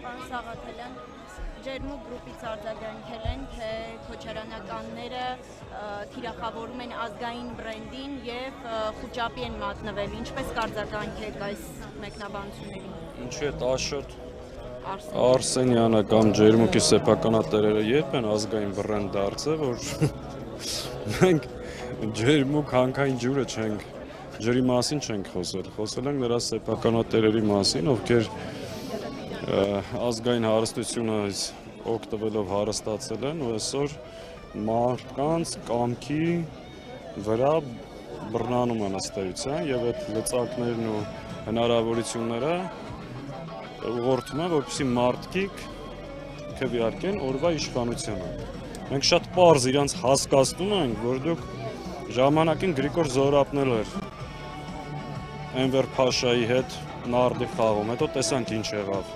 Պարոն Սաղաթելյան, Ջերմուկ գրուպից արձագանքել են, թե քոչարանականները թիրախավորում են ազգային բրենդին և խուճապի են մատնվել։ Ինչպես կարձագանքեք այս մեկնաբանություններին։ Ինչու է Աշոտ Արսենյանը կամ Ջերմուկի սեփականատերերը երբ են ազգային բրենդ դարձել, որ մենք Ջերմուկ հանքային ջուրը չենք, ջրի մասին չենք խոսել, խոսել ենք նրա սեփականատերերի մասին, ովքեր ազգային հարստությունը օգտվելով հարստացել են ու այսօր մարդկանց կամքի վրա բռնանում են ըստ էության եւ այդ լծակներն ու հնարավորությունները ուղղորդում են, որպեսզի մարդիկ քվեարկեն օրվա իշխանությունը։ Մենք շատ պարզ իրանց հասկացնում ենք, որ դուք ժամանակին Գրիգոր Զորապնել էր Էնվեր Փաշայի հետ նարդի խաղում, հետո տեսանք ինչ եղավ։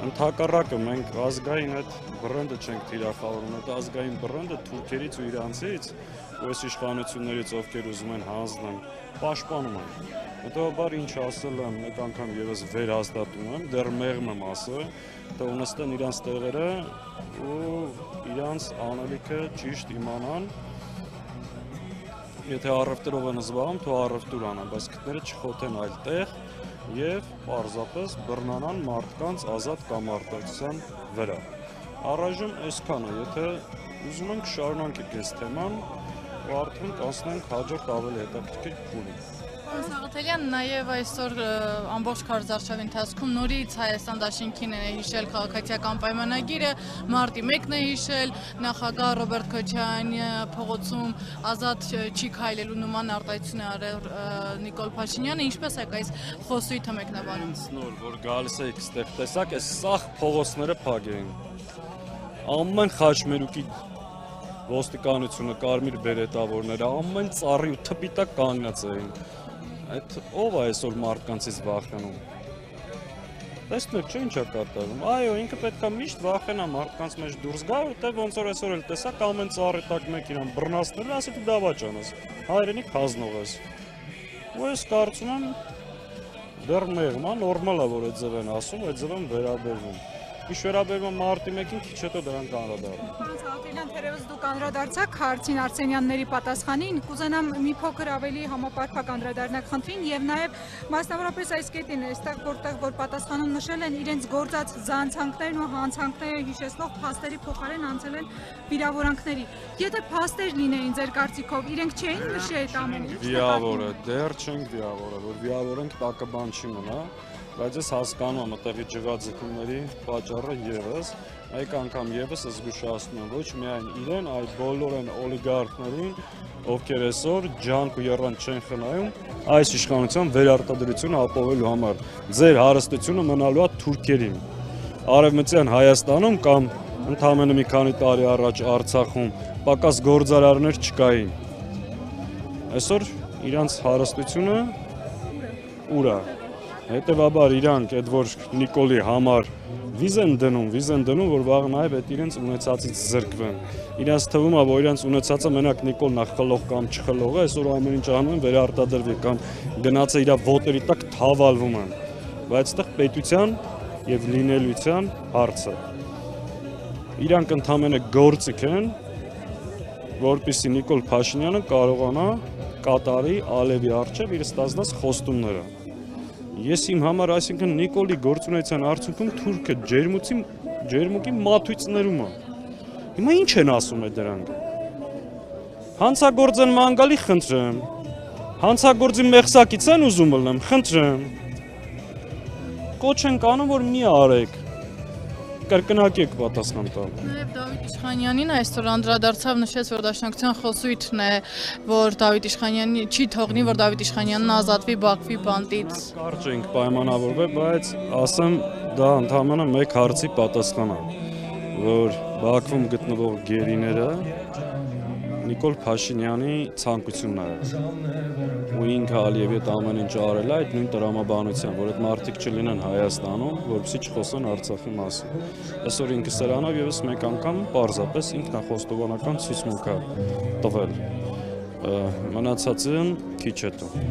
Ընդհակառակը մենք ազգային այդ բրենդը չենք թիրախավորում, այդ ազգային բրենդը թուրքերից ու իրանցից ու այս իշխանություններից, ովքեր ուզում են հանձնեն, պաշտպանում են։ Հետևաբար ինչ ասել եմ, մեկ անգամ եւս վերհաստատում եմ, դեռ մեղմ եմ ասել, թե ունեցեն իրանց տեղերը ու իրանց անելիքը ճիշտ իմանան։ Եթե առևտրով են զբաղվում, թող առևտուր անեն, բայց քթները չխոթեն այլ տեղ եւ պարզապես բռնանան մարդկանց ազատ կամարտացության վրա։ Առայժմ այսքանը, եթե ուզում ենք շարունակենք այս թեման, ու արդեն կանցնենք հաջորդ ավելի հետաքրքիր փուլի։ Պարոն Սաղաթելյան, նաև այսօր ամբողջ քարոզարշավի ընթացքում նորից Հայաստան դաշինքին է հիշել քաղաքացիական պայմանագիրը, մարտի 1-ն է հիշել, նախագահ Ռոբերտ Քոչարյանի փողոցում ազատ չի քայլելու նման արտահայտություն է արել Նիկոլ Փաշինյանը, ինչպես եք այս խոսույթը մեկնաբանում։ Նոր, որ գալիս եք այստեղ տեսակ, այս սաղ փողոցները փակեն։ Ամեն խաչմերուկի ոստիկանությունը, կարմիր բերետավորները, ամեն ծառի ու թփի տակ կանգնած էին։ Այդ ով է այսօր մարդկանցից վախենում։ Տեսնեք, չէ՞ ինչ է կատարվում։ Այո, ինքը պետք է միշտ վախենա մարդկանց մեջ դուրս գա, որտեղ ոնց որ այսօր էլ տեսակ ամեն ծառի տակ մեքենան բռնացնել, ասի դու դավաճ անես, հայրենի քազնող ես։ Ու ես կարծում եմ դեռ մեղմ է, նորմալ է, որ այդ ձև են ասում, այդ ձև են վերաբերվում։ Ինչ վերաբերում մարտի 1-ին, քիչ հետո դրան կանրադառնամ։ Պարոն Սաղաթելյան, թերևս դուք անդրադարձաք հարցին Արսենյանների պատասխանին, կուզենամ մի փոքր ավելի համապարփակ անդրադառնալ խնդրին եւ նաեւ մասնավորապես այս կետին, այստեղ որ պատասխանում նշել են իրենց գործած զանցանքներն ու հանցանքները հիշեցնող փաստերի փոխարեն անցել են վիրավորանքների։ Եթե փաստեր լինեին ձեր կարծիքով, իրենք չէին նշի այդ ամենը։ Վիրավորը, դեռ չենք վիրավորը, որ վիրավորենք տակը բան չի մնա, բայց ես հասկանում եմ այդտեղի ջղաձգումների պատճառը եւս, մեկ անգամ եւս զգուշացնում եմ ոչ միայն իրեն, այլ բոլոր այն օլիգարխներին, ովքեր այսօր ջանք ու եռանդ չեն խնայում այս իշխանության վերարտադրությունը ապահովելու համար։ Ձեր հարստությունը մնալու է թուրքերին։ Արևմտյան Հայաստանում կամ ընդամենը մի քանի տարի առաջ Արցախում պակաս գործարարներ չկային։ Այսօր իրանց հարստությունը ուր է։ Հետևաբար իրանք այդ որ Նիկոլի համար վիզ են դնում, որ վաղ նաև այդ իրենց ունեցածից զրկվեն։ Իրանց թվում է, որ իրանց ունեցածը մենակ Նիկոլն է խլող կամ չխլող է, այսօր ամեն ինչ անում են վերարտադրվի կամ գնացը իր ոտերի տակ թավալվում են։ Բայց այդտեղ պետության եւ լինելիության հարցը։ Իրանք ընդամենը գործիք են, որպեսզի Նիկոլ Փաշինյանը կարողանա կատարի Ալևի առջև իր ստացած խոստումները։ Ես իմ համար, այսինքն Նիկոլի գործունեության արդյունքում թուրքը ջերմուկի մատույցներում է։ Հիմա ինչ են ասում է դրանք։ Հանցագործ են մանգալի, խնդրեմ։ Հանցագործի մեղսակից են ուզում լնեմ, խնդրեմ։ Կոչ են անում, որ մի արեք։ Կրկնակեք պատասխան տալ։ Նաև Դավիթ Իշխանյանին այսօր անդրադարձավ, նշեց, որ Դաշնակցության խոսույթն է, որ Դավիթ Իշխանյանի չի թողնի, որ Դավիթ Իշխանյանն ազատվի Բաքվի բանտից։ Կարճ ենք պայմանավորվել, բայց ասեմ, դա ընդհանրապես մեկ հարցի պատասխան է, որ Բաքվում գտնվող գերիները Նիկոլ Փաշինյանի ցանկությունն է։ Ու ինքը Ալիևի հետ ամեն ինչ արել է այդ նույն տրամաբանությամբ, որ այդ մարդիկ չլինեն Հայաստանում, որպեսզի չխոսեն Արցախի մասին։ Այսօր ինքը սրանով եւս մեկ անգամ պարզապես ինքնախոստովանական ցույցմունք է տվել։ Մնացածն քիչ հետո։